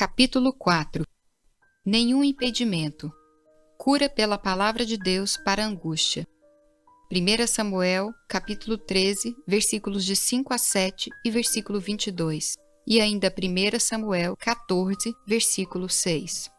Capítulo 4. Nenhum impedimento. Cura pela palavra de Deus para a angústia. 1 Samuel, capítulo 13, versículos de 5 a 7 e versículo 22. E ainda 1 Samuel 14, versículo 6.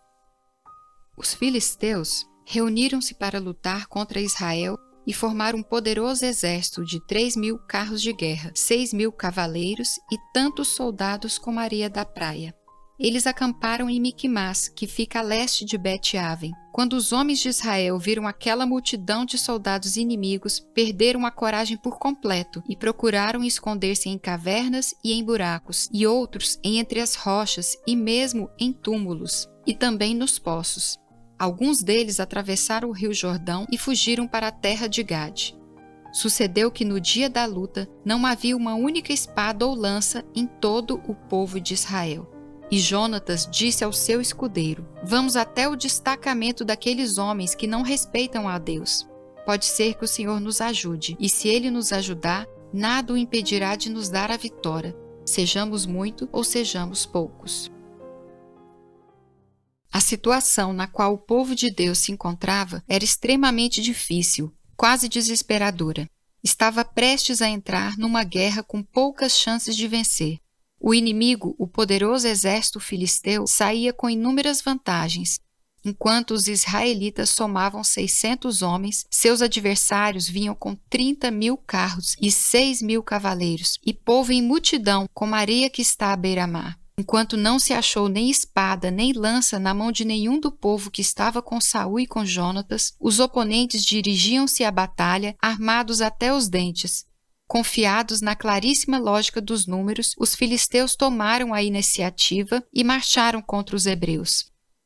Os filisteus reuniram-se para lutar contra Israel e formaram um poderoso exército de 3.000 carros de guerra, 6.000 cavaleiros e tantos soldados como a areia da praia. Eles acamparam em Miquimás, que fica a leste de Bet-Aven. Quando os homens de Israel viram aquela multidão de soldados inimigos, perderam a coragem por completo e procuraram esconder-se em cavernas e em buracos, e outros em entre as rochas e mesmo em túmulos, e também nos poços. Alguns deles atravessaram o rio Jordão e fugiram para a terra de Gade. Sucedeu que no dia da luta não havia uma única espada ou lança em todo o povo de Israel. E Jonatas disse ao seu escudeiro: "Vamos até o destacamento daqueles homens que não respeitam a Deus. Pode ser que o Senhor nos ajude, e se Ele nos ajudar, nada o impedirá de nos dar a vitória, sejamos muito ou sejamos poucos." A situação na qual o povo de Deus se encontrava era extremamente difícil, quase desesperadora. Estava prestes a entrar numa guerra com poucas chances de vencer. O inimigo, o poderoso exército filisteu, saía com inúmeras vantagens. Enquanto os israelitas somavam 600 homens, seus adversários vinham com 30.000 carros e 6.000 cavaleiros, e povo em multidão, como a areia que está à beira-mar. Enquanto não se achou nem espada nem lança na mão de nenhum do povo que estava com Saul e com Jonatas, os oponentes dirigiam-se à batalha, armados até os dentes. Confiados na claríssima lógica dos números, os filisteus tomaram a iniciativa e marcharam contra os hebreus.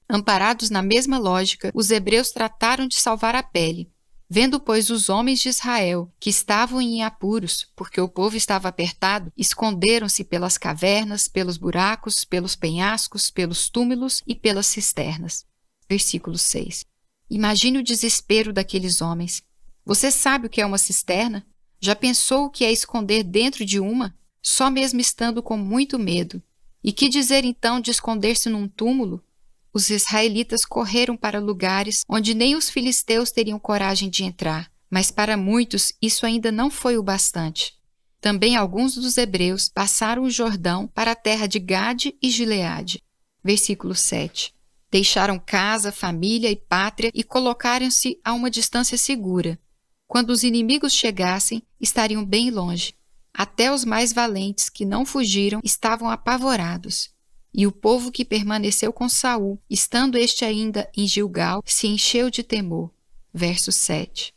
Amparados na mesma lógica, os hebreus trataram de salvar a pele. Vendo, pois, os homens de Israel, que estavam em apuros, porque o povo estava apertado, esconderam-se pelas cavernas, pelos buracos, pelos penhascos, pelos túmulos e pelas cisternas. Versículo 6. Imagine o desespero daqueles homens. Você sabe o que é uma cisterna? Já pensou o que é esconder dentro de uma? Só mesmo estando com muito medo. E que dizer então de esconder-se num túmulo? Os israelitas correram para lugares onde nem os filisteus teriam coragem de entrar, mas para muitos isso ainda não foi o bastante. Também alguns dos hebreus passaram o Jordão para a terra de Gade e Gileade. Versículo 7. Deixaram casa, família e pátria e colocaram-se a uma distância segura. Quando os inimigos chegassem, estariam bem longe. Até os mais valentes que não fugiram estavam apavorados. E o povo que permaneceu com Saul, estando este ainda em Gilgal, se encheu de temor. Verso 7.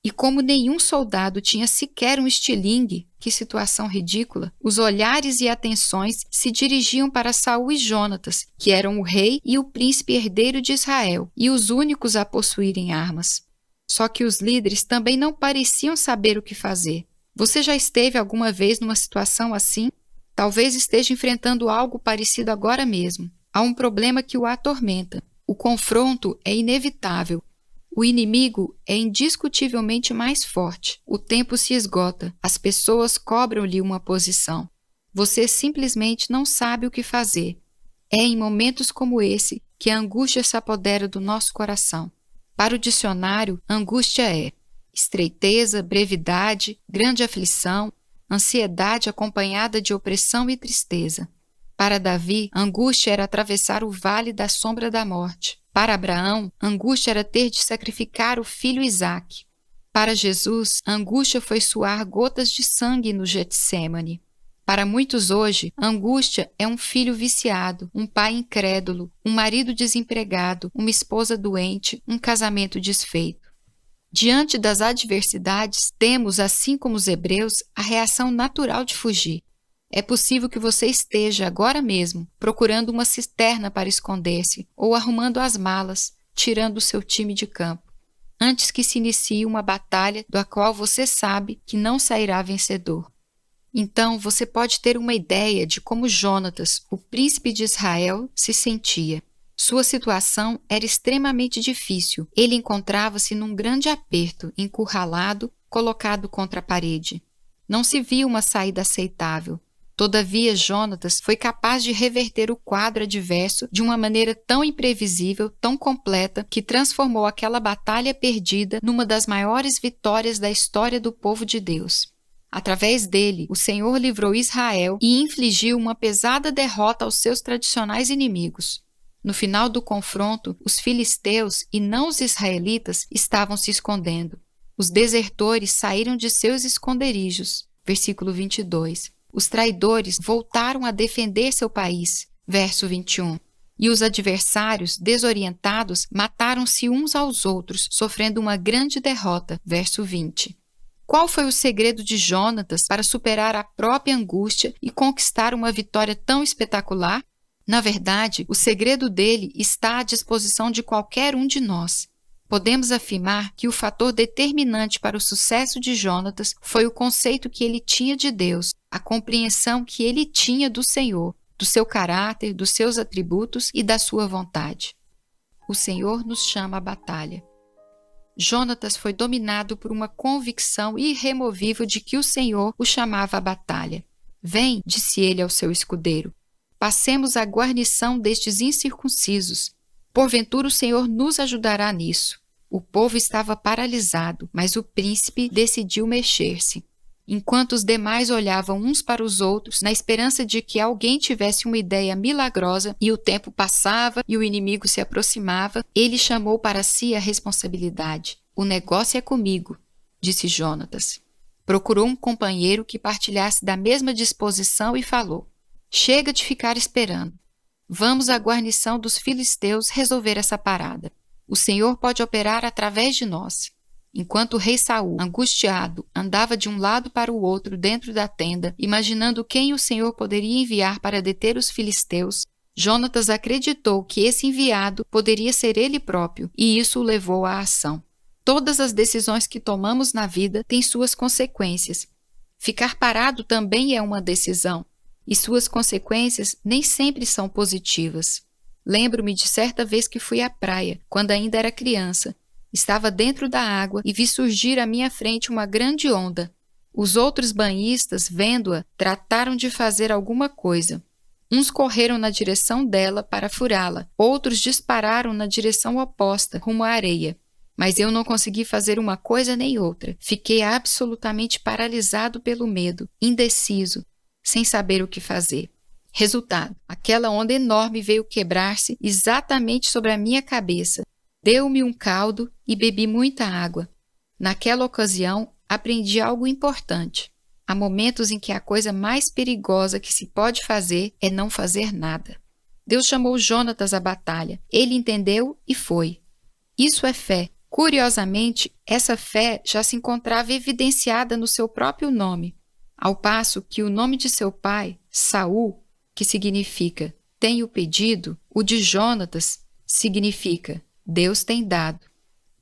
E como nenhum soldado tinha sequer um estilingue, que situação ridícula, os olhares e atenções se dirigiam para Saul e Jonatas, que eram o rei e o príncipe herdeiro de Israel, e os únicos a possuírem armas. Só que os líderes também não pareciam saber o que fazer. Você já esteve alguma vez numa situação assim? Talvez esteja enfrentando algo parecido agora mesmo. Há um problema que o atormenta. O confronto é inevitável. O inimigo é indiscutivelmente mais forte. O tempo se esgota. As pessoas cobram-lhe uma posição. Você simplesmente não sabe o que fazer. É em momentos como esse que a angústia se apodera do nosso coração. Para o dicionário, angústia é estreiteza, brevidade, grande aflição, ansiedade acompanhada de opressão e tristeza. Para Davi, angústia era atravessar o vale da sombra da morte. Para Abraão, angústia era ter de sacrificar o filho Isaque. Para Jesus, angústia foi suar gotas de sangue no Getsêmani. Para muitos hoje, angústia é um filho viciado, um pai incrédulo, um marido desempregado, uma esposa doente, um casamento desfeito. Diante das adversidades, temos, assim como os hebreus, a reação natural de fugir. É possível que você esteja, agora mesmo, procurando uma cisterna para esconder-se ou arrumando as malas, tirando o seu time de campo, antes que se inicie uma batalha da qual você sabe que não sairá vencedor. Então, você pode ter uma ideia de como Jonatas, o príncipe de Israel, se sentia. Sua situação era extremamente difícil. Ele encontrava-se num grande aperto, encurralado, colocado contra a parede. Não se via uma saída aceitável. Todavia, Jonatas foi capaz de reverter o quadro adverso de uma maneira tão imprevisível, tão completa, que transformou aquela batalha perdida numa das maiores vitórias da história do povo de Deus. Através dele, o Senhor livrou Israel e infligiu uma pesada derrota aos seus tradicionais inimigos. No final do confronto, os filisteus e não os israelitas estavam se escondendo. Os desertores saíram de seus esconderijos. Versículo 22. Os traidores voltaram a defender seu país. Verso 21. E os adversários, desorientados, mataram-se uns aos outros, sofrendo uma grande derrota. Verso 20. Qual foi o segredo de Jonatas para superar a própria angústia e conquistar uma vitória tão espetacular? Na verdade, o segredo dele está à disposição de qualquer um de nós. Podemos afirmar que o fator determinante para o sucesso de Jonatas foi o conceito que ele tinha de Deus, a compreensão que ele tinha do Senhor, do seu caráter, dos seus atributos e da sua vontade. O Senhor nos chama à batalha. Jonatas foi dominado por uma convicção irremovível de que o Senhor o chamava à batalha. Vem, disse ele ao seu escudeiro, passemos a guarnição destes incircuncisos. Porventura o Senhor nos ajudará nisso. O povo estava paralisado, mas o príncipe decidiu mexer-se. Enquanto os demais olhavam uns para os outros, na esperança de que alguém tivesse uma ideia milagrosa, e o tempo passava e o inimigo se aproximava, ele chamou para si a responsabilidade. O negócio é comigo, disse Jonatas. Procurou um companheiro que partilhasse da mesma disposição e falou: chega de ficar esperando. Vamos à guarnição dos filisteus resolver essa parada. O Senhor pode operar através de nós. Enquanto o rei Saul, angustiado, andava de um lado para o outro dentro da tenda, imaginando quem o Senhor poderia enviar para deter os filisteus, Jonatas acreditou que esse enviado poderia ser ele próprio, e isso o levou à ação. Todas as decisões que tomamos na vida têm suas consequências. Ficar parado também é uma decisão, e suas consequências nem sempre são positivas. Lembro-me de certa vez que fui à praia, quando ainda era criança. Estava dentro da água e vi surgir à minha frente uma grande onda. Os outros banhistas, vendo-a, trataram de fazer alguma coisa. Uns correram na direção dela para furá-la, outros dispararam na direção oposta, rumo à areia. Mas eu não consegui fazer uma coisa nem outra. Fiquei absolutamente paralisado pelo medo, indeciso, sem saber o que fazer. Resultado, aquela onda enorme veio quebrar-se exatamente sobre a minha cabeça. Deu-me um caldo e bebi muita água. Naquela ocasião, aprendi algo importante. Há momentos em que a coisa mais perigosa que se pode fazer é não fazer nada. Deus chamou Jonatas à batalha. Ele entendeu e foi. Isso é fé. Curiosamente, essa fé já se encontrava evidenciada no seu próprio nome, ao passo que o nome de seu pai, Saul, que significa tenho pedido, o de Jonatas significa Deus tem dado.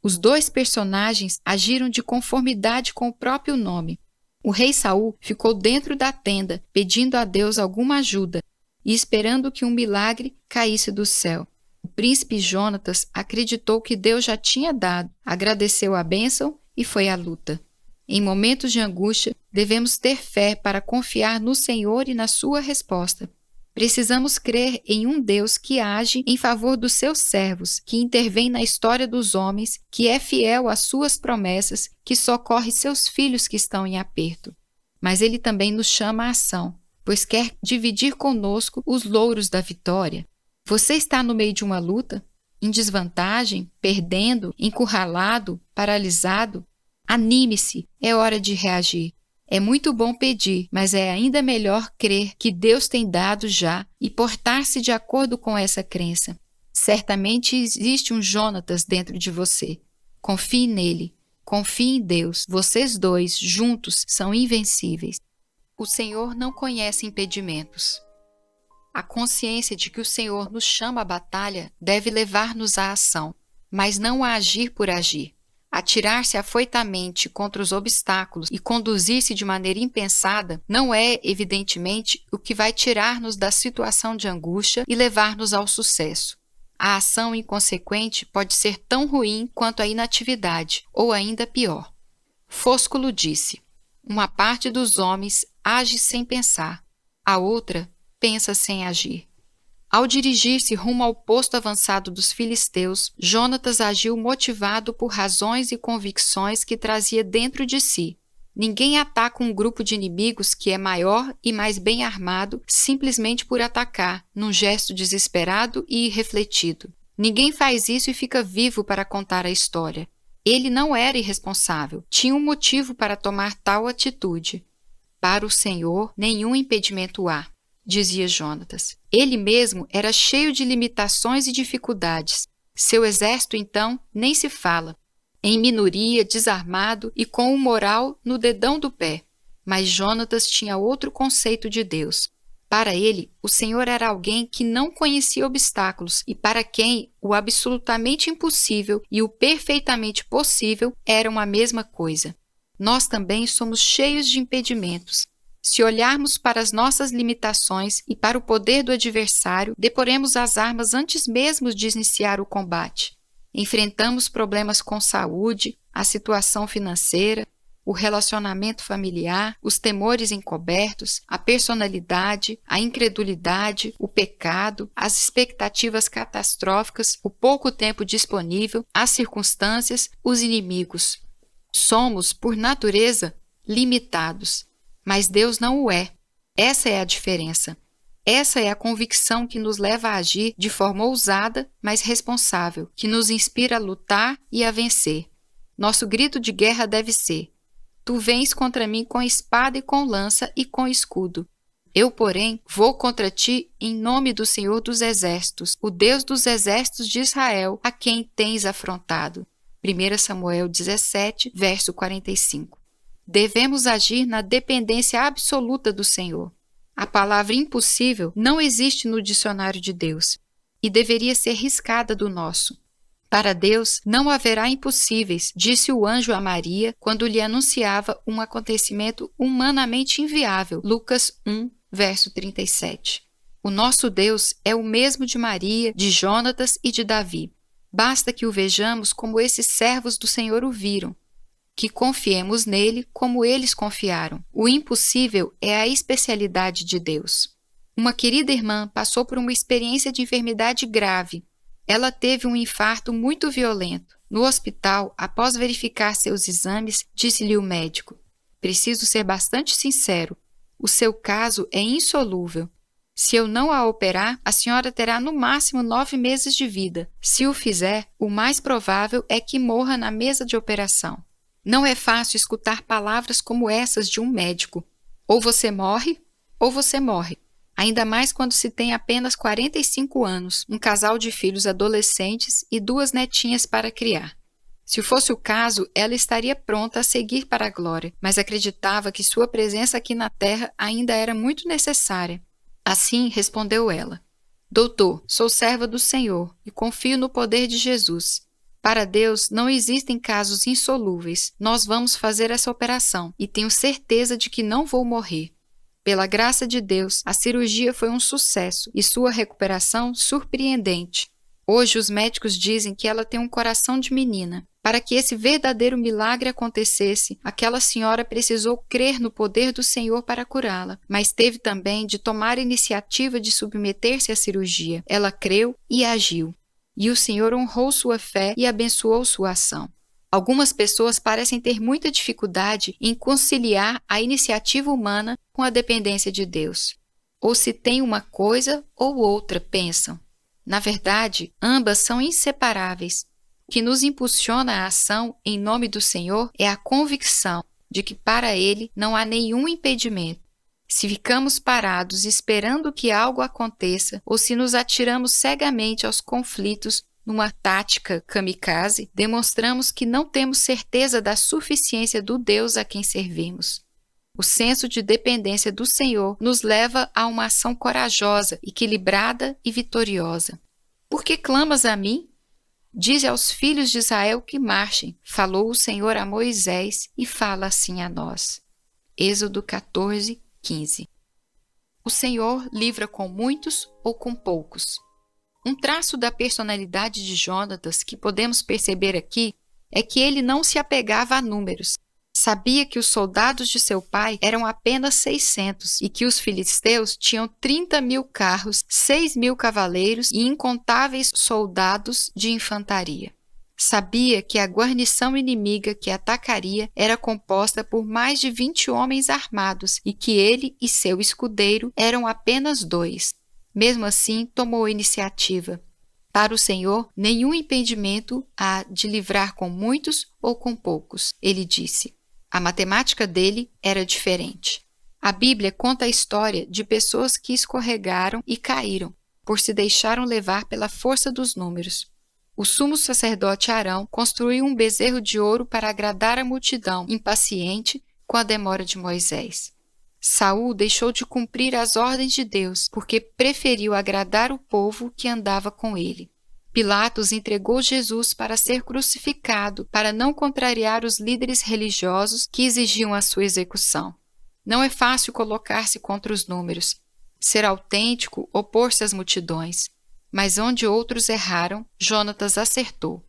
Os dois personagens agiram de conformidade com o próprio nome. O rei Saul ficou dentro da tenda, pedindo a Deus alguma ajuda e esperando que um milagre caísse do céu. O príncipe Jonatas acreditou que Deus já tinha dado, agradeceu a bênção e foi à luta. Em momentos de angústia, devemos ter fé para confiar no Senhor e na sua resposta. Precisamos crer em um Deus que age em favor dos seus servos, que intervém na história dos homens, que é fiel às suas promessas, que socorre seus filhos que estão em aperto. Mas ele também nos chama à ação, pois quer dividir conosco os louros da vitória. Você está no meio de uma luta? Em desvantagem? Perdendo? Encurralado? Paralisado? Anime-se, é hora de reagir. É muito bom pedir, mas é ainda melhor crer que Deus tem dado já e portar-se de acordo com essa crença. Certamente existe um Jonatas dentro de você. Confie nele, confie em Deus. Vocês dois, juntos, são invencíveis. O Senhor não conhece impedimentos. A consciência de que o Senhor nos chama à batalha deve levar-nos à ação, mas não a agir por agir. Atirar-se afoitamente contra os obstáculos e conduzir-se de maneira impensada não é, evidentemente, o que vai tirar-nos da situação de angústia e levar-nos ao sucesso. A ação inconsequente pode ser tão ruim quanto a inatividade, ou ainda pior. Fósculo disse: uma parte dos homens age sem pensar, A outra pensa sem agir. Ao dirigir-se rumo ao posto avançado dos filisteus, Jonatas agiu motivado por razões e convicções que trazia dentro de si. Ninguém ataca um grupo de inimigos que é maior e mais bem armado simplesmente por atacar, num gesto desesperado e irrefletido. Ninguém faz isso e fica vivo para contar a história. Ele não era irresponsável, tinha um motivo para tomar tal atitude. Para o Senhor, nenhum impedimento há, dizia Jonatas. Ele mesmo era cheio de limitações e dificuldades. Seu exército, então, nem se fala. Em minoria, desarmado e com o moral no dedão do pé. Mas Jonatas tinha outro conceito de Deus. Para ele, o Senhor era alguém que não conhecia obstáculos e para quem o absolutamente impossível e o perfeitamente possível eram a mesma coisa. Nós também somos cheios de impedimentos. Se olharmos para as nossas limitações e para o poder do adversário, deporemos as armas antes mesmo de iniciar o combate. Enfrentamos problemas com saúde, a situação financeira, o relacionamento familiar, os temores encobertos, a personalidade, a incredulidade, o pecado, as expectativas catastróficas, o pouco tempo disponível, as circunstâncias, os inimigos. Somos, por natureza, limitados. Mas Deus não o é. Essa é a diferença. Essa é a convicção que nos leva a agir de forma ousada, mas responsável, que nos inspira a lutar e a vencer. Nosso grito de guerra deve ser: Tu vens contra mim com espada e com lança e com escudo. Eu, porém, vou contra ti em nome do Senhor dos Exércitos, o Deus dos exércitos de Israel, a quem tens afrontado. 1 Samuel 17, verso 45. Devemos agir na dependência absoluta do Senhor. A palavra impossível não existe no dicionário de Deus e deveria ser riscada do nosso. Para Deus não haverá impossíveis, disse o anjo a Maria quando lhe anunciava um acontecimento humanamente inviável. Lucas 1, verso 37. O nosso Deus é o mesmo de Maria, de Jonatas e de Davi. Basta que o vejamos como esses servos do Senhor o viram. Que confiemos nele como eles confiaram. O impossível é a especialidade de Deus. Uma querida irmã passou por uma experiência de enfermidade grave. Ela teve um infarto muito violento. No hospital, após verificar seus exames, disse-lhe o médico: Preciso ser bastante sincero. O seu caso é insolúvel. Se eu não a operar, a senhora terá no máximo 9 meses de vida. Se o fizer, o mais provável é que morra na mesa de operação. Não é fácil escutar palavras como essas de um médico. Ou você morre, ou você morre. Ainda mais quando se tem apenas 45 anos, um casal de filhos adolescentes e 2 netinhas para criar. Se fosse o caso, ela estaria pronta a seguir para a glória, mas acreditava que sua presença aqui na terra ainda era muito necessária. Assim respondeu ela: Doutor, sou serva do Senhor e confio no poder de Jesus. Para Deus não existem casos insolúveis. Nós vamos fazer essa operação e tenho certeza de que não vou morrer. Pela graça de Deus, a cirurgia foi um sucesso e sua recuperação surpreendente. Hoje os médicos dizem que ela tem um coração de menina. Para que esse verdadeiro milagre acontecesse, aquela senhora precisou crer no poder do Senhor para curá-la, mas teve também de tomar a iniciativa de submeter-se à cirurgia. Ela creu e agiu. E o Senhor honrou sua fé e abençoou sua ação. Algumas pessoas parecem ter muita dificuldade em conciliar a iniciativa humana com a dependência de Deus. Ou se tem uma coisa ou outra, pensam. Na verdade, ambas são inseparáveis. O que nos impulsiona à ação em nome do Senhor é a convicção de que para Ele não há nenhum impedimento. Se ficamos parados esperando que algo aconteça ou se nos atiramos cegamente aos conflitos numa tática kamikaze, demonstramos que não temos certeza da suficiência do Deus a quem servimos. O senso de dependência do Senhor nos leva a uma ação corajosa, equilibrada e vitoriosa. Por que clamas a mim? Dize aos filhos de Israel que marchem, falou o Senhor a Moisés e fala assim a nós. Êxodo 14, 15. O Senhor livra com muitos ou com poucos. Um traço da personalidade de Jonatas que podemos perceber aqui é que ele não se apegava a números. Sabia que os soldados de seu pai eram apenas 600 e que os filisteus tinham 30.000 carros, 6.000 cavaleiros e incontáveis soldados de infantaria. Sabia que a guarnição inimiga que atacaria era composta por mais de 20 homens armados e que ele e seu escudeiro eram apenas 2. Mesmo assim, tomou a iniciativa. Para o Senhor, nenhum impedimento há de livrar com muitos ou com poucos, ele disse. A matemática dele era diferente. A Bíblia conta a história de pessoas que escorregaram e caíram, por se deixaram levar pela força dos números. O sumo sacerdote Arão construiu um bezerro de ouro para agradar a multidão, impaciente com a demora de Moisés. Saul deixou de cumprir as ordens de Deus, porque preferiu agradar o povo que andava com ele. Pilatos entregou Jesus para ser crucificado, para não contrariar os líderes religiosos que exigiam a sua execução. Não é fácil colocar-se contra os números, ser autêntico, opor-se às multidões. Mas onde outros erraram, Jonatas acertou.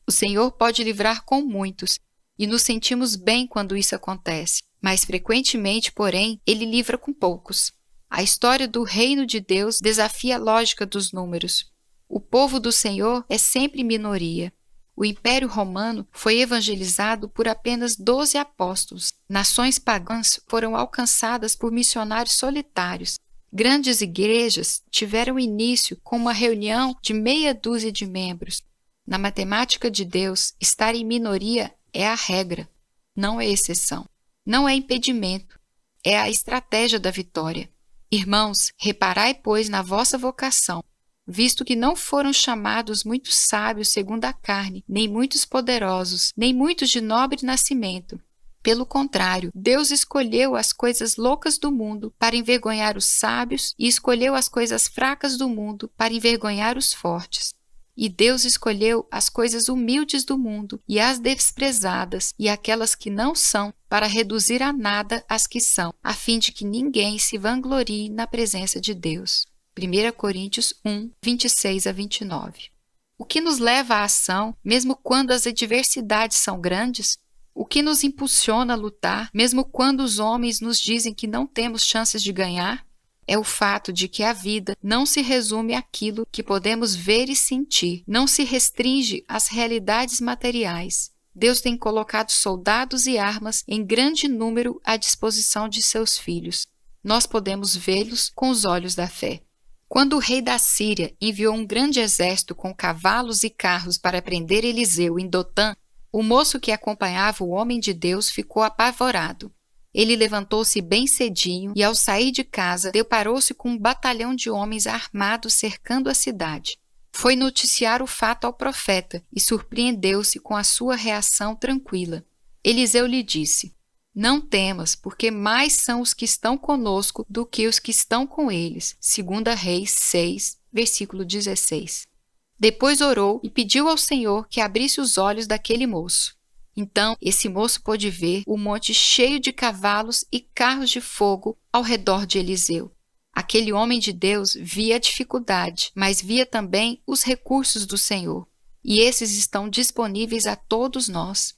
O Senhor pode livrar com muitos, e nos sentimos bem quando isso acontece. Mais frequentemente, porém, ele livra com poucos. A história do reino de Deus desafia a lógica dos números. O povo do Senhor é sempre minoria. O Império Romano foi evangelizado por apenas 12 apóstolos. Nações pagãs foram alcançadas por missionários solitários. Grandes igrejas tiveram início com uma reunião de meia dúzia de membros. Na matemática de Deus, estar em minoria é a regra, não é exceção. Não é impedimento, é a estratégia da vitória. Irmãos, reparai, pois, na vossa vocação, visto que não foram chamados muitos sábios segundo a carne, nem muitos poderosos, nem muitos de nobre nascimento. Pelo contrário, Deus escolheu as coisas loucas do mundo para envergonhar os sábios e escolheu as coisas fracas do mundo para envergonhar os fortes. E Deus escolheu as coisas humildes do mundo e as desprezadas e aquelas que não são para reduzir a nada as que são, a fim de que ninguém se vanglorie na presença de Deus. 1 Coríntios 1, 26 a 29. O que nos leva à ação, mesmo quando as adversidades são grandes? O que nos impulsiona a lutar, mesmo quando os homens nos dizem que não temos chances de ganhar? É o fato de que a vida não se resume àquilo que podemos ver e sentir, não se restringe às realidades materiais. Deus tem colocado soldados e armas em grande número à disposição de seus filhos. Nós podemos vê-los com os olhos da fé. Quando o rei da Síria enviou um grande exército com cavalos e carros para prender Eliseu em Dotã, o moço que acompanhava o homem de Deus ficou apavorado. Ele levantou-se bem cedinho e, ao sair de casa, deparou-se com um batalhão de homens armados cercando a cidade. Foi noticiar o fato ao profeta e surpreendeu-se com a sua reação tranquila. Eliseu lhe disse: Não temas, porque mais são os que estão conosco do que os que estão com eles. 2 Reis 6, versículo 16. Depois orou e pediu ao Senhor que abrisse os olhos daquele moço. Então, esse moço pôde ver o monte cheio de cavalos e carros de fogo ao redor de Eliseu. Aquele homem de Deus via a dificuldade, mas via também os recursos do Senhor. E esses estão disponíveis a todos nós.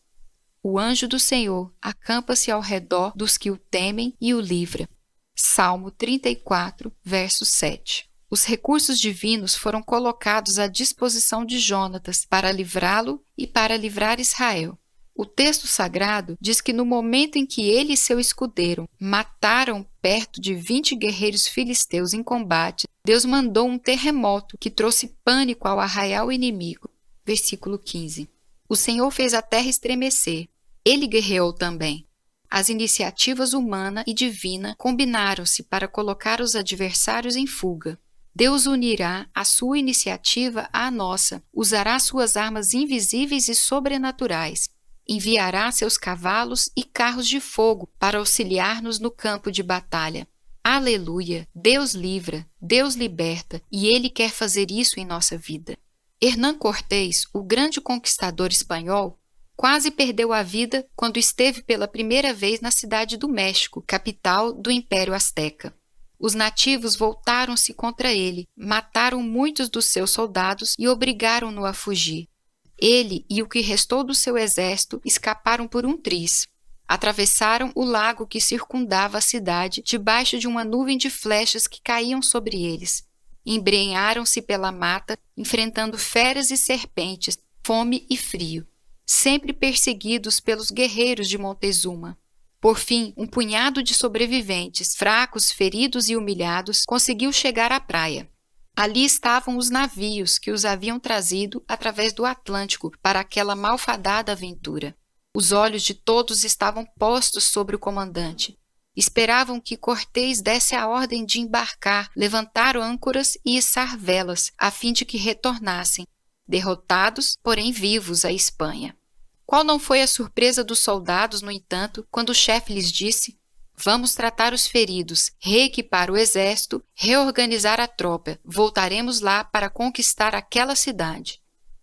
O anjo do Senhor acampa-se ao redor dos que o temem e o livra. Salmo 34, verso 7. Os recursos divinos foram colocados à disposição de Jonatas para livrá-lo e para livrar Israel. O texto sagrado diz que no momento em que ele e seu escudeiro mataram perto de 20 guerreiros filisteus em combate, Deus mandou um terremoto que trouxe pânico ao arraial inimigo. Versículo 15. O Senhor fez a terra estremecer. Ele guerreou também. As iniciativas humana e divina combinaram-se para colocar os adversários em fuga. Deus unirá a sua iniciativa à nossa, usará suas armas invisíveis e sobrenaturais. Enviará seus cavalos e carros de fogo para auxiliar-nos no campo de batalha. Aleluia! Deus livra, Deus liberta, e Ele quer fazer isso em nossa vida. Hernán Cortés, o grande conquistador espanhol, quase perdeu a vida quando esteve pela primeira vez na cidade do México, capital do Império Azteca. Os nativos voltaram-se contra ele, mataram muitos dos seus soldados e obrigaram-no a fugir. Ele e o que restou do seu exército escaparam por um triz. Atravessaram o lago que circundava a cidade debaixo de uma nuvem de flechas que caíam sobre eles. Embrenharam-se pela mata, enfrentando feras e serpentes, fome e frio, sempre perseguidos pelos guerreiros de Montezuma. Por fim, um punhado de sobreviventes, fracos, feridos e humilhados, conseguiu chegar à praia. Ali estavam os navios que os haviam trazido através do Atlântico para aquela malfadada aventura. Os olhos de todos estavam postos sobre o comandante. Esperavam que Cortés desse a ordem de embarcar, levantar âncoras e içar velas, a fim de que retornassem, derrotados, porém vivos, à Espanha. Qual não foi a surpresa dos soldados, no entanto, quando o chefe lhes disse: "Vamos tratar os feridos, reequipar o exército, reorganizar a tropa. Voltaremos lá para conquistar aquela cidade."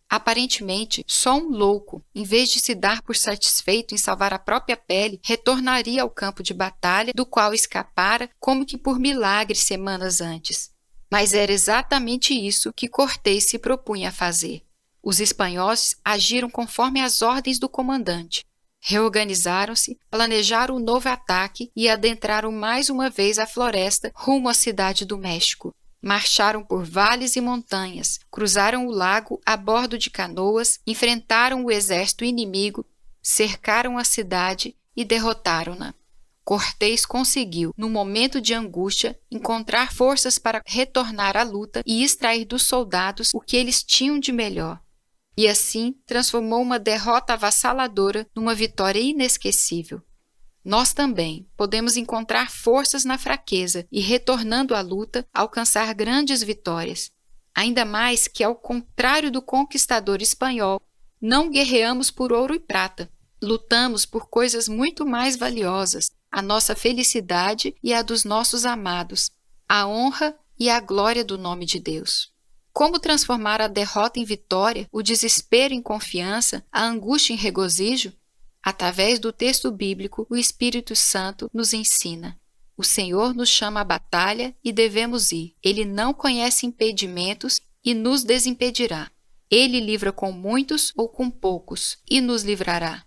Aparentemente, só um louco, em vez de se dar por satisfeito em salvar a própria pele, retornaria ao campo de batalha do qual escapara como que por milagre semanas antes. Mas era exatamente isso que Cortés se propunha a fazer. Os espanhóis agiram conforme as ordens do comandante. Reorganizaram-se, planejaram um novo ataque e adentraram mais uma vez a floresta rumo à cidade do México. Marcharam por vales e montanhas, cruzaram o lago a bordo de canoas, enfrentaram o exército inimigo, cercaram a cidade e derrotaram-na. Cortés conseguiu, num momento de angústia, encontrar forças para retornar à luta e extrair dos soldados o que eles tinham de melhor. E assim transformou uma derrota avassaladora numa vitória inesquecível. Nós também podemos encontrar forças na fraqueza e, retornando à luta, alcançar grandes vitórias. Ainda mais que, ao contrário do conquistador espanhol, não guerreamos por ouro e prata. Lutamos por coisas muito mais valiosas, a nossa felicidade e a dos nossos amados, a honra e a glória do nome de Deus. Como transformar a derrota em vitória, o desespero em confiança, a angústia em regozijo? Através do texto bíblico, o Espírito Santo nos ensina. O Senhor nos chama à batalha e devemos ir. Ele não conhece impedimentos e nos desimpedirá. Ele livra com muitos ou com poucos e nos livrará.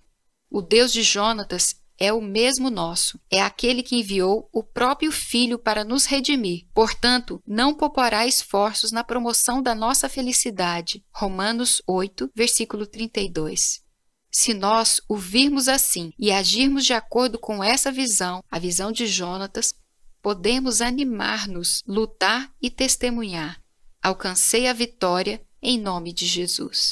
O Deus de Jonatas é o mesmo nosso. É aquele que enviou o próprio Filho para nos redimir. Portanto, não poupará esforços na promoção da nossa felicidade. Romanos 8, versículo 32. Se nós o virmos assim e agirmos de acordo com essa visão, a visão de Jonatas, podemos animar-nos, lutar e testemunhar. Alcancei a vitória em nome de Jesus.